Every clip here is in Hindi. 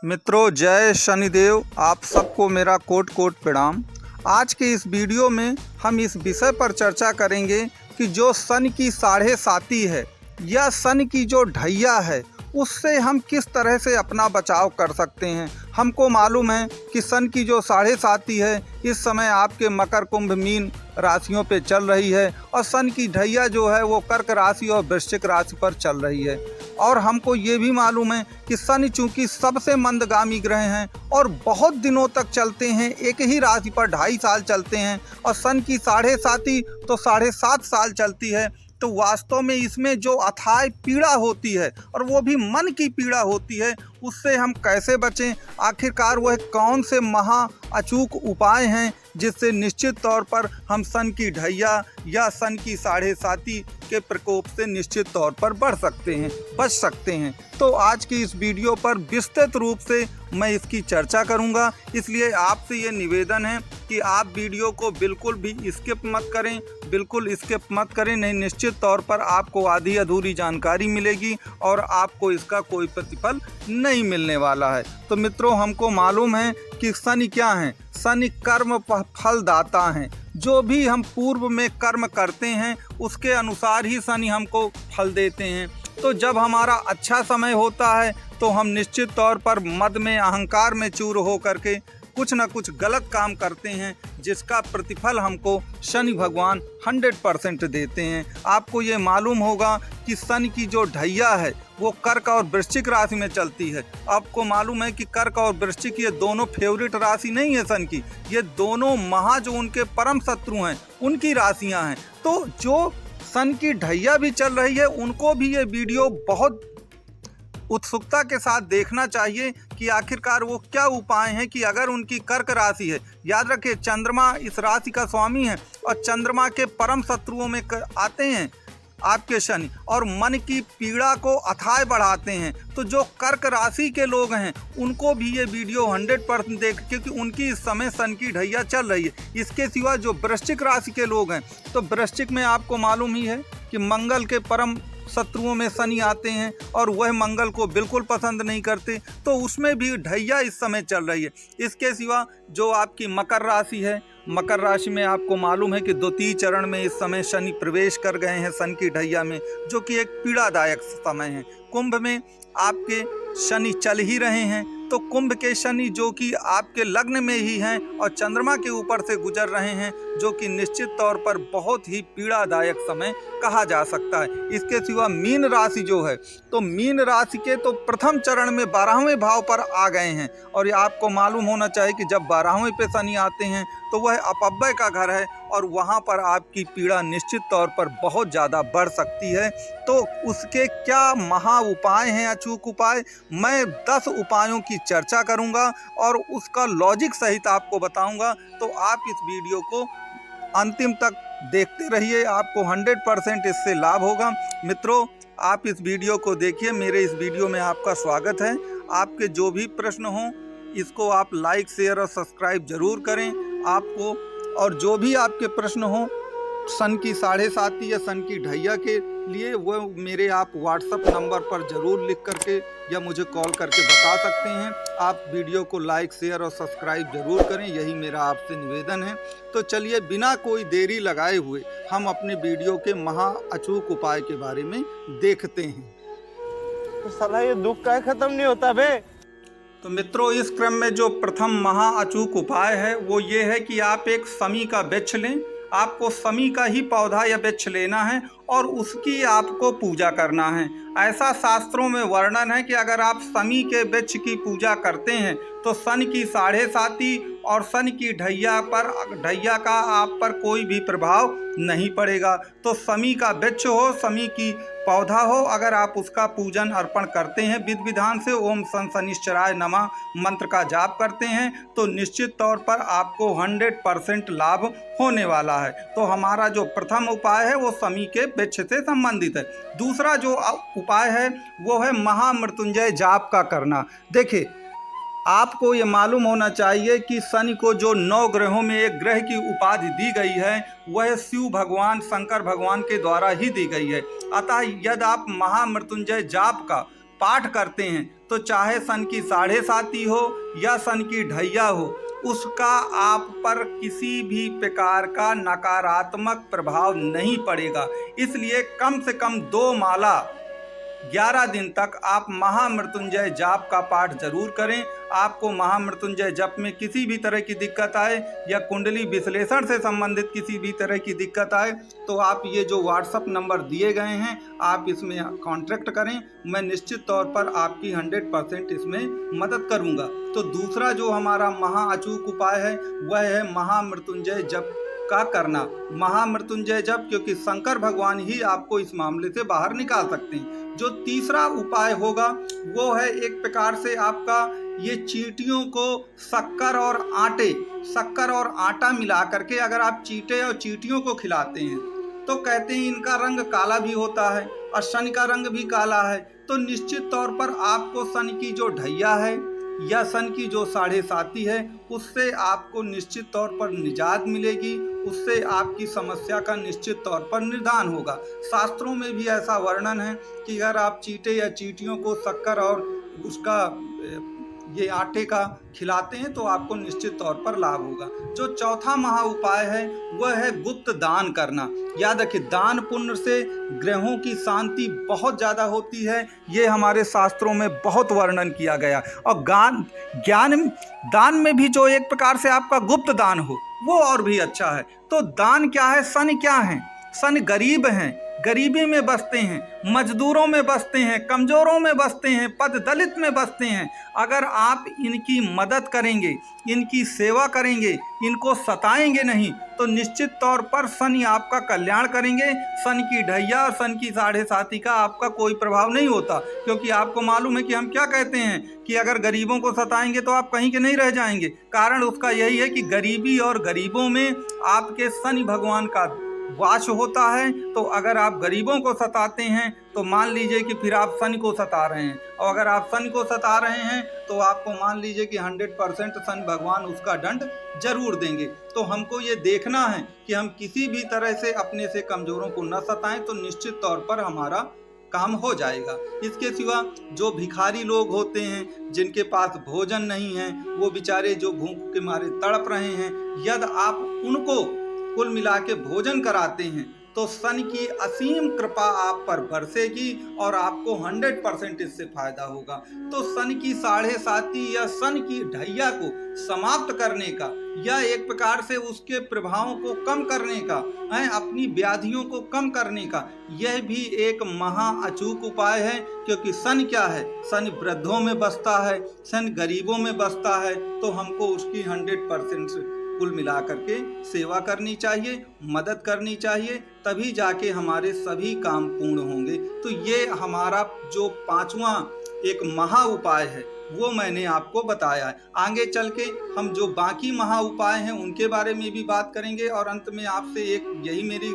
मित्रों, जय शनिदेव। आप सबको मेरा कोट कोट प्रणाम। आज के इस वीडियो में हम इस विषय पर चर्चा करेंगे कि जो सन की साढ़े साती है या सन की जो ढैया है, उससे हम किस तरह से अपना बचाव कर सकते हैं। हमको मालूम है कि सन की जो साढ़े साती है इस समय आपके मकर, कुंभ, मीन राशियों पे चल रही है और सन की ढैया जो है वो कर्क राशि और वृश्चिक राशि पर चल रही है। और हमको ये भी मालूम है कि शनि चूंकि सबसे मंदगामी ग्रह हैं और बहुत दिनों तक चलते हैं, एक ही राशि पर 2.5 साल चलते हैं और सन की साढ़े साती तो 7.5 साल चलती है। तो वास्तव में इसमें जो अथाह पीड़ा होती है और वो भी मन की पीड़ा होती है, उससे हम कैसे बचें। आखिरकार वह कौन से महा अचूक उपाय हैं जिससे निश्चित तौर पर हम सन की ढैया या सन की साढ़े साती के प्रकोप से निश्चित तौर पर बच सकते हैं। तो आज की इस वीडियो पर विस्तृत रूप से मैं इसकी चर्चा करूंगा। इसलिए आपसे ये निवेदन है कि आप वीडियो को बिल्कुल भी स्किप मत करें, नहीं निश्चित तौर पर आपको आधी अधूरी जानकारी मिलेगी और आपको इसका कोई प्रतिफल नहीं मिलने वाला है। तो मित्रों, हमको मालूम है कि शनि क्या है। शनि कर्म फल दाता हैं। जो भी हम पूर्व में कर्म करते हैं उसके अनुसार ही शनि हमको फल देते हैं। तो जब हमारा अच्छा समय होता है तो हम निश्चित तौर पर मद में, अहंकार में चूर हो करके कुछ न कुछ गलत काम करते हैं, जिसका प्रतिफल हमको शनि भगवान 100% देते हैं। आपको ये मालूम होगा कि शनि की जो ढैया है वो कर्क और वृश्चिक राशि में चलती है। आपको मालूम है कि कर्क और वृश्चिक ये दोनों फेवरेट राशि नहीं है सन की, ये दोनों महा जो उनके परम शत्रु हैं उनकी राशियां हैं। तो जो सन की ढैया भी चल रही है उनको भी ये वीडियो बहुत उत्सुकता के साथ देखना चाहिए कि आखिरकार वो क्या उपाय हैं। कि अगर उनकी कर्क राशि है, याद रखिए चंद्रमा इस राशि का स्वामी है और चंद्रमा के परम शत्रुओं में आते हैं आपके शनि और मन की पीड़ा को अथाह बढ़ाते हैं। तो जो कर्क राशि के लोग हैं उनको भी ये वीडियो 100% देख, क्योंकि उनकी इस समय सन की ढैया चल रही है। इसके सिवा जो वृश्चिक राशि के लोग हैं, तो वृश्चिक में आपको मालूम ही है कि मंगल के परम शत्रुओं में शनि आते हैं और वह मंगल को बिल्कुल पसंद नहीं करते, तो उसमें भी ढैया इस समय चल रही है। इसके सिवा जो आपकी मकर राशि है, मकर राशि में आपको मालूम है कि द्वितीय चरण में इस समय शनि प्रवेश कर गए हैं सन की ढैया में, जो कि एक पीड़ादायक समय है। कुंभ में आपके शनि चल ही रहे हैं, तो कुंभ के शनि जो कि आपके लग्न में ही हैं और चंद्रमा के ऊपर से गुजर रहे हैं, जो कि निश्चित तौर पर बहुत ही पीड़ादायक समय कहा जा सकता है। इसके सिवा मीन राशि जो है, तो मीन राशि के तो प्रथम चरण में 12वें भाव पर आ गए हैं और ये आपको मालूम होना चाहिए कि जब 12वें पे शनि आते हैं तो वह अपव्यय का घर है और वहाँ पर आपकी पीड़ा निश्चित तौर पर बहुत ज़्यादा बढ़ सकती है। तो उसके क्या महा उपाय हैं, अचूक उपाय, मैं 10 उपायों की चर्चा करूंगा और उसका लॉजिक सहित आपको बताऊंगा। तो आप इस वीडियो को अंतिम तक देखते रहिए, आपको 100% इससे लाभ होगा। मित्रों, आप इस वीडियो को देखिए। मेरे इस वीडियो में आपका स्वागत है। आपके जो भी प्रश्न हों इसको आप लाइक, शेयर और सब्सक्राइब जरूर करें। आपको और जो भी आपके प्रश्न हों सन की साढ़े साती या सन की ढैया के लिए, वो मेरे आप व्हाट्सएप नंबर पर ज़रूर लिख करके या मुझे कॉल करके बता सकते हैं। आप वीडियो को लाइक, शेयर और सब्सक्राइब जरूर करें, यही मेरा आपसे निवेदन है। तो चलिए बिना कोई देरी लगाए हुए हम अपने वीडियो के महा अचूक उपाय के बारे में देखते हैं। तो साला ये दुख का खत्म नहीं होता बे। तो मित्रों, इस क्रम में जो प्रथम महा अचूक उपाय है वो ये है कि आप एक समी का वृक्ष लें। आपको समी का ही पौधा या वृक्ष लेना है और उसकी आपको पूजा करना है। ऐसा शास्त्रों में वर्णन है कि अगर आप समी के वृक्ष की पूजा करते हैं तो सन की साढ़े साती और सन की ढैया का आप पर कोई भी प्रभाव नहीं पड़ेगा। तो समी का वृक्ष हो, समी की पौधा हो, अगर आप उसका पूजन अर्पण करते हैं विधि विधान से, ओम सन शनिश्चराय नमः मंत्र का जाप करते हैं, तो निश्चित तौर पर आपको 100% लाभ होने वाला है। तो हमारा जो प्रथम उपाय है वो समी के वृक्ष से संबंधित है। दूसरा जो उपाय है वो है महामृत्युंजय जाप का करना। देखिए, आपको ये मालूम होना चाहिए कि शनि को जो 9 ग्रहों में एक ग्रह की उपाधि दी गई है वह शिव भगवान, शंकर भगवान के द्वारा ही दी गई है। अतः यदि आप महामृत्युंजय जाप का पाठ करते हैं तो चाहे सन की 7.5 हो या सन की ढैया हो, उसका आप पर किसी भी प्रकार का नकारात्मक प्रभाव नहीं पड़ेगा। इसलिए कम से कम 2 माला 11 दिन तक आप महामृत्युंजय जाप का पाठ जरूर करें। आपको महामृत्युंजय जप में किसी भी तरह की दिक्कत आए या कुंडली विश्लेषण से संबंधित किसी भी तरह की दिक्कत आए तो आप ये जो व्हाट्सएप नंबर दिए गए हैं आप इसमें कांटेक्ट करें। मैं निश्चित तौर पर आपकी 100% इसमें मदद करूंगा। तो दूसरा जो हमारा महा अचूक उपाय है वह है महामृत्युंजय जप का करना। महामृत्युंजय जप, क्योंकि शंकर भगवान ही आपको इस मामले से बाहर निकाल सकते हैं। जो तीसरा उपाय होगा वो है एक प्रकार से आपका ये चींटियों को शक्कर और आटा मिला करके अगर आप चींटे और चींटियों को खिलाते हैं तो कहते हैं इनका रंग काला भी होता है और शनि का रंग भी काला है। तो निश्चित तौर पर आपको शनि की जो ढैया है या सन की जो 7.5 है उससे आपको निश्चित तौर पर निजात मिलेगी, उससे आपकी समस्या का निश्चित तौर पर निदान होगा। शास्त्रों में भी ऐसा वर्णन है कि अगर आप चींटे या चींटियों को शक्कर और उसका ये आटे का खिलाते हैं तो आपको निश्चित तौर पर लाभ होगा। जो चौथा महा उपाय है वह है गुप्त दान करना। याद रखिए, दान पुण्य से ग्रहों की शांति बहुत ज़्यादा होती है, ये हमारे शास्त्रों में बहुत वर्णन किया गया। और दान में भी जो एक प्रकार से आपका गुप्त दान हो वो और भी अच्छा है। तो दान क्या है? शनि क्या है? शनि गरीब हैं, गरीबी में बसते हैं, मजदूरों में बसते हैं, कमजोरों में बसते हैं, पद दलित में बसते हैं। अगर आप इनकी मदद करेंगे, इनकी सेवा करेंगे, इनको सताएंगे नहीं तो निश्चित तौर पर शनि आपका कल्याण करेंगे। शनि की ढैया और शनि की 7.5 का आपका कोई प्रभाव नहीं होता, क्योंकि आपको मालूम है कि हम क्या कहते हैं कि अगर गरीबों को सताएंगे तो आप कहीं के नहीं रह जाएंगे। कारण उसका यही है कि गरीबी और गरीबों में आपके शनि भगवान का वास होता है। तो अगर आप गरीबों को सताते हैं तो मान लीजिए कि फिर आप शनि को सता रहे हैं, और अगर आप शनि को सता रहे हैं तो आपको मान लीजिए कि 100% शनि भगवान उसका दंड जरूर देंगे। तो हमको ये देखना है कि हम किसी भी तरह से अपने से कमजोरों को न सताएं तो निश्चित तौर पर हमारा काम हो जाएगा। इसके सिवा जो भिखारी लोग होते हैं जिनके पास भोजन नहीं है, वो बेचारे जो भूख के मारे तड़प रहे हैं, यदि आप उनको कुल मिला के भोजन कराते हैं तो शनि की असीम कृपा आप पर बरसेगी और आपको 100% इससे फायदा होगा। तो शनि की 7.5 या शनि की ढैया को समाप्त करने का या एक प्रकार से उसके प्रभावों को कम करने का, अपनी व्याधियों को कम करने का, यह भी एक महा अचूक उपाय है। क्योंकि शनि क्या है? शनि वृद्धों में बसता है, शनि गरीबों में बसता है। तो हमको उसकी 100% कुल मिलाकर के सेवा करनी चाहिए, मदद करनी चाहिए, तभी जाके हमारे सभी काम पूर्ण होंगे। तो ये हमारा जो 5वां एक महा उपाय है वो मैंने आपको बताया है। आगे चल के हम जो बाकी महा उपाय हैं उनके बारे में भी बात करेंगे। और अंत में आपसे एक यही मेरी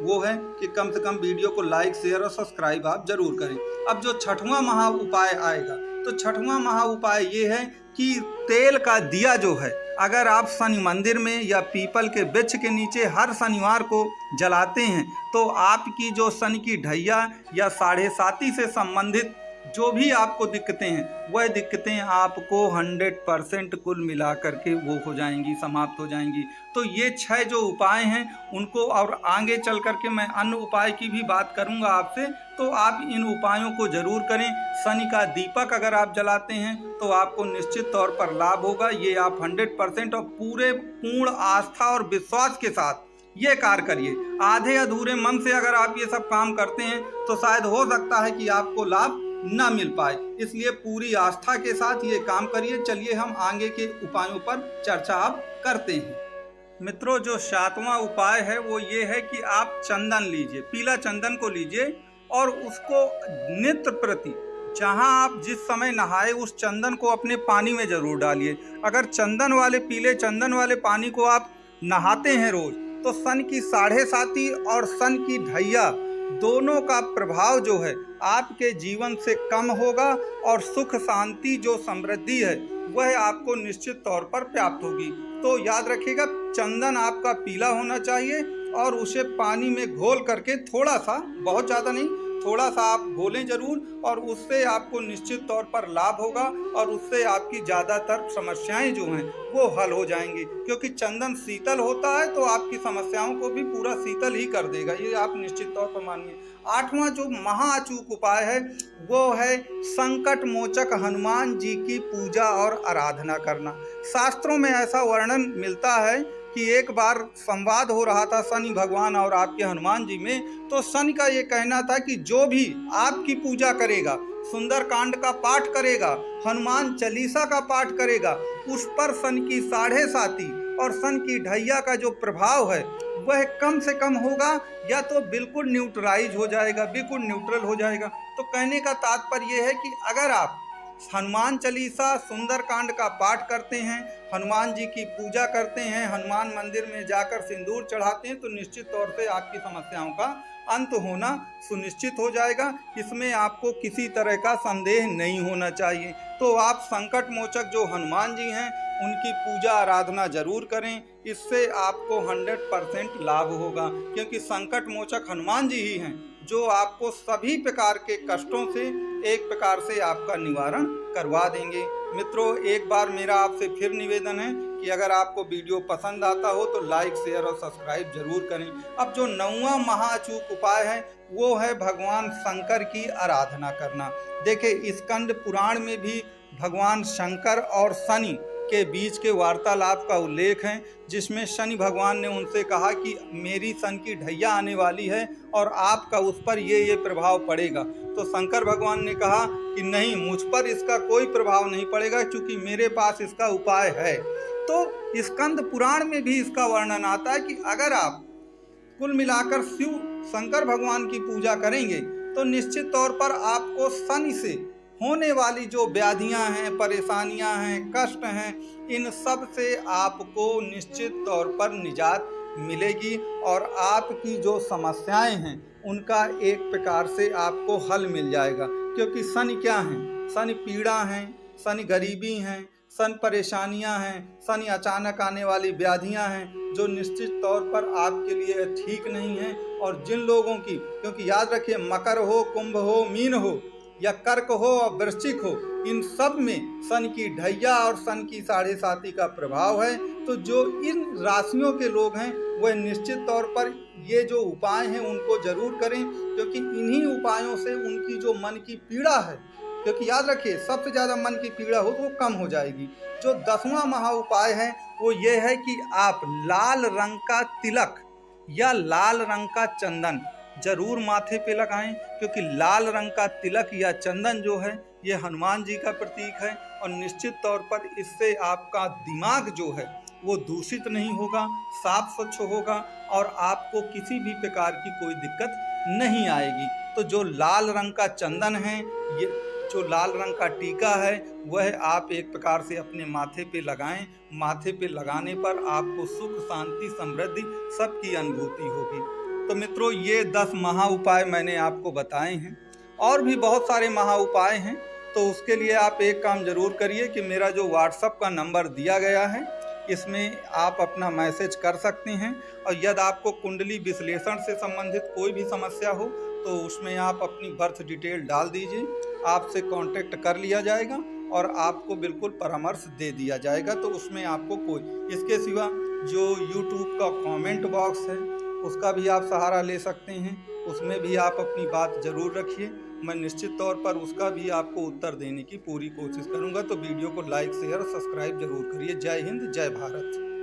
वो है कि कम से कम वीडियो को लाइक, शेयर और सब्सक्राइब आप जरूर करें। अब जो 6वां महा उपाय आएगा तो 6वां महा उपाय ये है कि तेल का दिया जो है अगर आप शनि मंदिर में या पीपल के वृक्ष के नीचे हर शनिवार को जलाते हैं तो आपकी जो शनि की ढैया या 7.5 से संबंधित जो भी आपको दिक्कतें हैं वह दिक्कतें आपको 100% कुल मिला करके वो हो जाएंगी, समाप्त हो जाएंगी। तो ये 6 जो उपाय हैं उनको, और आगे चल करके मैं अन्य उपाय की भी बात करूंगा आपसे, तो आप इन उपायों को जरूर करें। शनि का दीपक अगर आप जलाते हैं तो आपको निश्चित तौर पर लाभ होगा। ये आप 100% और पूर्ण आस्था और विश्वास के साथ ये कार्य करिए। आधे अधूरे मन से अगर आप ये सब काम करते हैं तो शायद हो सकता है कि आपको लाभ ना मिल पाए, इसलिए पूरी आस्था के साथ ये काम करिए। चलिए हम आगे के उपायों पर चर्चा अब करते हैं। मित्रों, जो 7वां उपाय है वो ये है कि आप चंदन लीजिए, पीला चंदन को लीजिए और उसको नित्य प्रति जहां आप जिस समय नहाए उस चंदन को अपने पानी में जरूर डालिए। अगर पीले चंदन वाले पानी को आप नहाते हैं रोज तो शनि की 7.5 और शनि की ढैया दोनों का प्रभाव जो है आपके जीवन से कम होगा और सुख शांति जो समृद्धि है वह आपको निश्चित तौर पर प्राप्त होगी। तो याद रखिएगा, चंदन आपका पीला होना चाहिए और उसे पानी में घोल करके थोड़ा सा, बहुत ज़्यादा नहीं, थोड़ा सा आप घोलें जरूर, और उससे आपको निश्चित तौर पर लाभ होगा और उससे आपकी ज़्यादातर समस्याएं जो हैं वो हल हो जाएंगी। क्योंकि चंदन शीतल होता है तो आपकी समस्याओं को भी पूरा शीतल ही कर देगा, ये आप निश्चित तौर पर मानिए। 8वां जो महाअचूक उपाय है वो है संकट मोचक हनुमान जी की पूजा और आराधना करना। शास्त्रों में ऐसा वर्णन मिलता है कि एक बार संवाद हो रहा था शनि भगवान और आपके हनुमान जी में, तो शनि का ये कहना था कि जो भी आपकी पूजा करेगा, सुंदरकांड का पाठ करेगा, हनुमान चालीसा का पाठ करेगा, उस पर शनि की 7.5 और शनि की ढैया का जो प्रभाव है वह कम से कम होगा या तो बिल्कुल न्यूट्रलाइज हो जाएगा, बिल्कुल न्यूट्रल हो जाएगा। तो कहने का तात्पर्य यह है कि अगर आप हनुमान चालीसा सुंदरकांड का पाठ करते हैं, हनुमान जी की पूजा करते हैं, हनुमान मंदिर में जाकर सिंदूर चढ़ाते हैं, तो निश्चित तौर से आपकी समस्याओं का अंत होना सुनिश्चित हो जाएगा। इसमें आपको किसी तरह का संदेह नहीं होना चाहिए। तो आप संकट मोचक जो हनुमान जी हैं उनकी पूजा आराधना जरूर करें, इससे आपको 100% लाभ होगा। क्योंकि संकट मोचक हनुमान जी ही हैं जो आपको सभी प्रकार के कष्टों से एक प्रकार से आपका निवारण करवा देंगे। मित्रों, एक बार मेरा आपसे फिर निवेदन है कि अगर आपको वीडियो पसंद आता हो तो लाइक, शेयर और सब्सक्राइब जरूर करें। अब जो 9वां महाअचूक उपाय है वो है भगवान शंकर की आराधना करना। देखिए, स्कंद पुराण में भी भगवान शंकर और शनि के बीच के वार्तालाप का उल्लेख है, जिसमें शनि भगवान ने उनसे कहा कि मेरी सन की ढैया आने वाली है और आपका उस पर ये प्रभाव पड़ेगा। तो शंकर भगवान ने कहा कि नहीं, मुझ पर इसका कोई प्रभाव नहीं पड़ेगा क्योंकि मेरे पास इसका उपाय है। तो स्कंद पुराण में भी इसका वर्णन आता है कि अगर आप कुल मिलाकर शिव शंकर भगवान की पूजा करेंगे तो निश्चित तौर पर आपको शनि से होने वाली जो व्याधियां हैं, परेशानियां हैं, कष्ट हैं, इन सब से आपको निश्चित तौर पर निजात मिलेगी और आपकी जो समस्याएं हैं उनका एक प्रकार से आपको हल मिल जाएगा। क्योंकि शनि क्या हैं? शनि पीड़ा हैं, शनि गरीबी हैं, शनि परेशानियां हैं, शनि अचानक आने वाली व्याधियां हैं जो निश्चित तौर पर आपके लिए ठीक नहीं हैं। और जिन लोगों की, क्योंकि याद रखिए, मकर हो, कुंभ हो, मीन हो या कर्क हो और वृश्चिक हो, इन सब में शनि की ढैया और शनि की 7.5 का प्रभाव है। तो जो इन राशियों के लोग हैं वह निश्चित तौर पर ये जो उपाय हैं उनको जरूर करें, क्योंकि इन्हीं उपायों से उनकी जो मन की पीड़ा है, क्योंकि याद रखिए सबसे ज़्यादा मन की पीड़ा हो तो वो कम हो जाएगी। जो 10वां महा उपाय है वो ये है कि आप लाल रंग का तिलक या लाल रंग का चंदन जरूर माथे पे लगाएं, क्योंकि लाल रंग का तिलक या चंदन जो है ये हनुमान जी का प्रतीक है। और निश्चित तौर पर इससे आपका दिमाग जो है वो दूषित नहीं होगा, साफ स्वच्छ होगा और आपको किसी भी प्रकार की कोई दिक्कत नहीं आएगी। तो जो लाल रंग का चंदन है, ये जो लाल रंग का टीका है, वह आप एक प्रकार से अपने माथे पे लगाएं। माथे पे लगाने पर आपको सुख, शांति, समृद्धि सबकी अनुभूति होगी। तो मित्रों, ये 10 महा उपाय मैंने आपको बताए हैं। और भी बहुत सारे महा उपाय हैं, तो उसके लिए आप एक काम जरूर करिए कि मेरा जो व्हाट्सएप का नंबर दिया गया है इसमें आप अपना मैसेज कर सकते हैं। और यदि आपको कुंडली विश्लेषण से संबंधित कोई भी समस्या हो तो उसमें आप अपनी बर्थ डिटेल डाल दीजिए, आपसे कांटेक्ट कर लिया जाएगा और आपको बिल्कुल परामर्श दे दिया जाएगा। तो उसमें आपको कोई, इसके सिवा जो यूट्यूब का कमेंट बॉक्स है उसका भी आप सहारा ले सकते हैं, उसमें भी आप अपनी बात ज़रूर रखिए। मैं निश्चित तौर पर उसका भी आपको उत्तर देने की पूरी कोशिश करूंगा। तो वीडियो को लाइक, शेयर और सब्सक्राइब जरूर करिए। जय हिंद, जय भारत।